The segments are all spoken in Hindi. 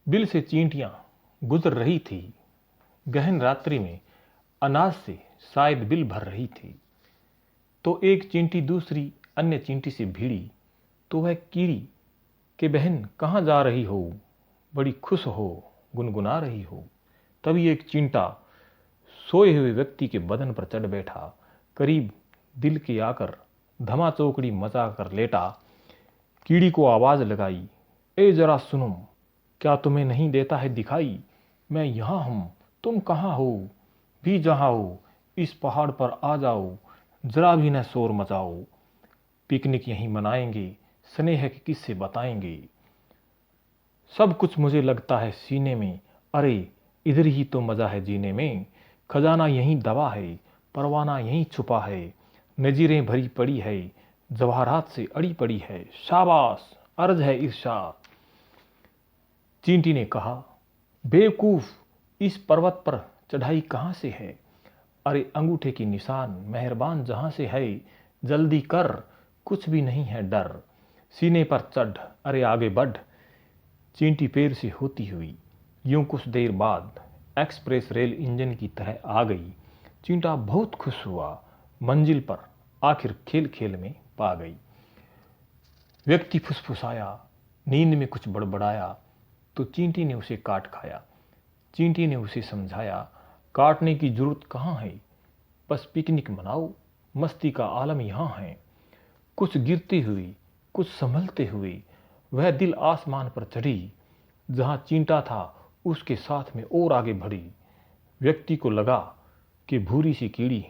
बिल से चींटियां गुजर रही थी। गहन रात्रि में अनाज से शायद बिल भर रही थी। तो एक चींटी दूसरी अन्य चींटी से भिड़ी तो वह कीड़ी कि बहन कहाँ जा रही हो, बड़ी खुश हो, गुनगुना रही हो। तभी एक चींटा सोए हुए व्यक्ति के बदन पर चढ़ बैठा, करीब दिल के आकर धमा चौकड़ी मचा कर लेटा। कीड़ी को आवाज लगाई, ए जरा सुनो, क्या तुम्हें नहीं देता है दिखाई? मैं यहाँ हूँ, तुम कहाँ हो? भी जहाँ हो इस पहाड़ पर आ जाओ, जरा भी न शोर मचाओ। पिकनिक यहीं मनाएंगे, स्नेह के किस्से बताएंगे। सब कुछ मुझे लगता है सीने में, अरे इधर ही तो मजा है जीने में। खजाना यहीं दबा है, परवाना यहीं छुपा है। नजीरें भरी पड़ी है, जवाहरात से अड़ी पड़ी है। शाबाश, अर्ज है इरशाद। चींटी ने कहा, बेवकूफ, इस पर्वत पर चढ़ाई कहाँ से है? अरे अंगूठे की निशान मेहरबान जहाँ से है, जल्दी कर, कुछ भी नहीं है डर। सीने पर चढ़, अरे आगे बढ़। चींटी पैर से होती हुई यूं कुछ देर बाद एक्सप्रेस रेल इंजन की तरह आ गई। चींटा बहुत खुश हुआ, मंजिल पर आखिर खेल खेल में पा गई। व्यक्ति फुसफुसाया, नींद में कुछ बड़बड़ाया तो चींटी ने उसे काट खाया। चींटी ने उसे समझाया, काटने की जरूरत कहाँ है, बस पिकनिक मनाओ, मस्ती का आलम यहाँ है। कुछ गिरती हुई, कुछ संभलते हुए वह दिल आसमान पर चढ़ी। जहाँ चींटा था उसके साथ में और आगे बढ़ी। व्यक्ति को लगा कि भूरी सी कीड़ी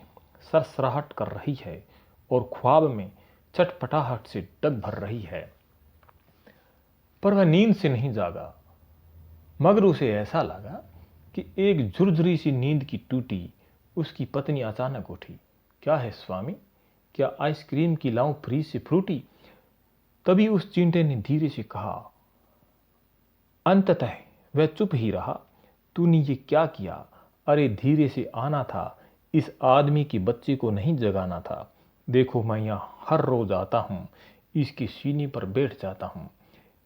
सरसराहट कर रही है और ख्वाब में चटपटाहट से डग भर रही है। पर वह नींद से नहीं जागा, मगर उसे ऐसा लगा कि एक झुरझुरी सी नींद की टूटी। उसकी पत्नी अचानक उठी, क्या है स्वामी, क्या आइसक्रीम की लाऊं फ्रीज से फ्रूटी? तभी उस चींटे ने धीरे से कहा, अंततः वह चुप ही रहा। तूने ये क्या किया? अरे धीरे से आना था, इस आदमी के बच्चे को नहीं जगाना था। देखो मैं यहाँ हर रोज आता हूँ, इसके सीने पर बैठ जाता हूँ,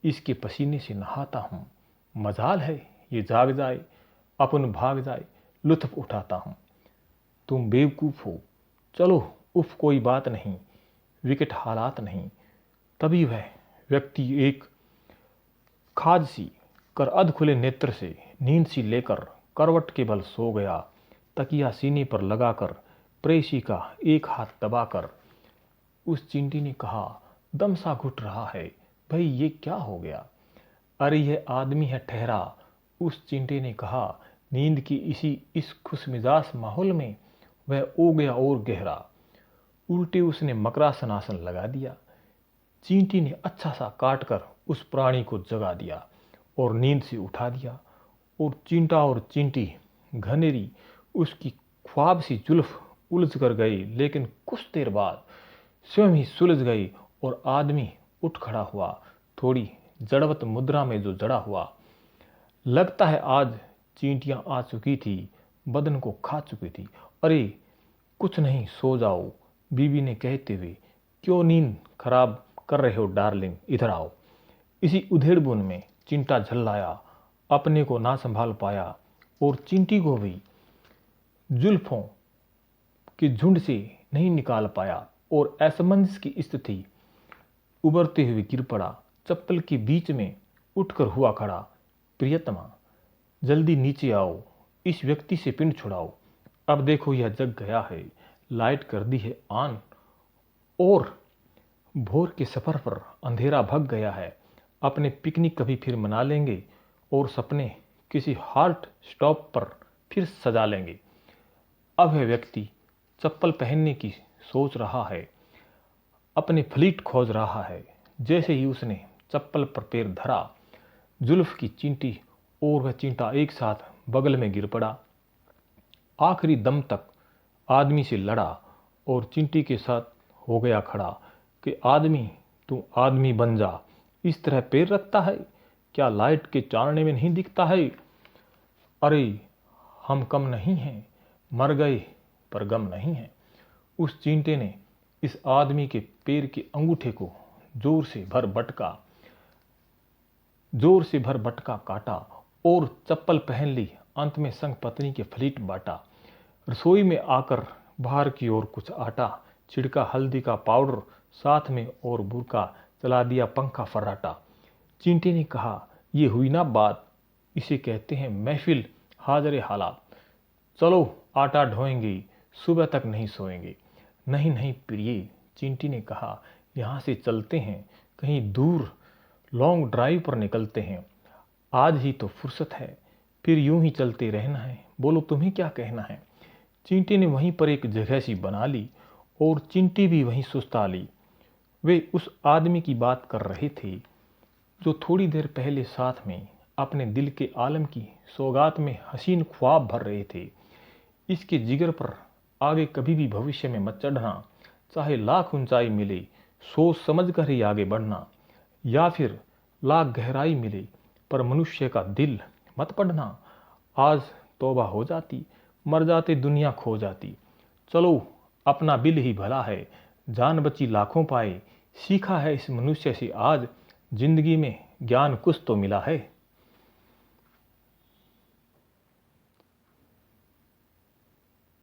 इसके पसीने से नहाता हूँ। मजाल है ये जाग जाए, अपन भाग जाए, लुत्फ उठाता हूँ। तुम बेवकूफ़ हो, चलो उफ कोई बात नहीं, विकट हालात नहीं। तभी वह व्यक्ति एक खाज सी कर अध खुले नेत्र से नींद सी लेकर करवट के बल सो गया। तकिया सीने पर लगाकर प्रेसी का एक हाथ दबाकर। उस चींटी ने कहा, दम सा घुट रहा है, भाई ये क्या हो गया? अरे यह आदमी है ठहरा। उस चींटे ने कहा, नींद की इस खुशमिजाज माहौल में वह ओ गया और गहरा। उल्टे उसने मकरासनासन लगा दिया। चींटी ने अच्छा सा काट कर उस प्राणी को जगा दिया और नींद से उठा दिया। और चींटा और चींटी घनेरी उसकी ख्वाब सी जुल्फ उलझ कर गई, लेकिन कुछ देर बाद स्वयं ही सुलझ गई और आदमी उठ खड़ा हुआ, थोड़ी जड़वत मुद्रा में जो जड़ा हुआ। लगता है आज चींटियां आ चुकी थी, बदन को खा चुकी थी। अरे कुछ नहीं, सो जाओ, बीवी ने कहते हुए, क्यों नींद खराब कर रहे हो डार्लिंग, इधर आओ। इसी उधेड़बुन में चिंटा झल्लाया, अपने को ना संभाल पाया और चिंटी को भी जुल्फों के झुंड से नहीं निकाल पाया और असमंजस की स्थिति उबरते हुए गिर पड़ा। चप्पल के बीच में उठकर हुआ खड़ा, प्रियतमा जल्दी नीचे आओ, इस व्यक्ति से पिंड छुड़ाओ। अब देखो यह जग गया है, लाइट कर दी है ऑन और भोर के सफर पर अंधेरा भग गया है। अपने पिकनिक कभी फिर मना लेंगे और सपने किसी हाल्ट स्टॉप पर फिर सजा लेंगे। अब वह व्यक्ति चप्पल पहनने की सोच रहा है, अपने फ्लीट खोज रहा है। जैसे ही उसने चप्पल पर पैर धरा, जुल्फ की चींटी और वह चींटा एक साथ बगल में गिर पड़ा। आखिरी दम तक आदमी से लड़ा और चींटी के साथ हो गया खड़ा कि आदमी तू आदमी बन जा, इस तरह पैर रखता है, क्या लाइट के चानने में नहीं दिखता है? अरे हम कम नहीं हैं, मर गए पर गम नहीं है। उस चींटे ने इस आदमी के पैर के अंगूठे को जोर से भर बटका काटा और चप्पल पहन ली। अंत में संग पत्नी के फ्लीट बांटा। रसोई में आकर बाहर की ओर कुछ आटा, छिड़का हल्दी का पाउडर साथ में और बुरका चला दिया पंखा फर्राटा। चींटी ने कहा, ये हुई ना बात, इसे कहते हैं महफिल हाजरे हालात। चलो आटा ढोएंगे, सुबह तक नहीं सोएंगे। नहीं नहीं प्रिय, चींटी ने कहा, यहाँ से चलते हैं, कहीं दूर लॉन्ग ड्राइव पर निकलते हैं। आज ही तो फुर्सत है, फिर यूं ही चलते रहना है। बोलो तुम्हें क्या कहना है। चींटी ने वहीं पर एक जगह सी बना ली और चिंटी भी वहीं सुस्ता ली। वे उस आदमी की बात कर रहे थे जो थोड़ी देर पहले साथ में अपने दिल के आलम की सौगात में हसीन ख्वाब भर रहे थे। इसके जिगर पर आगे कभी भी भविष्य में मत चढ़ना, चाहे लाख ऊंचाई मिले, सोच समझ कर ही आगे बढ़ना, या फिर लाख गहराई मिले, पर मनुष्य का दिल मत पढ़ना। आज तौबा हो जाती, मर जाते दुनिया खो जाती। चलो अपना बिल ही भला है, जान बची लाखों पाए। सीखा है इस मनुष्य से आज, जिंदगी में ज्ञान कुछ तो मिला है।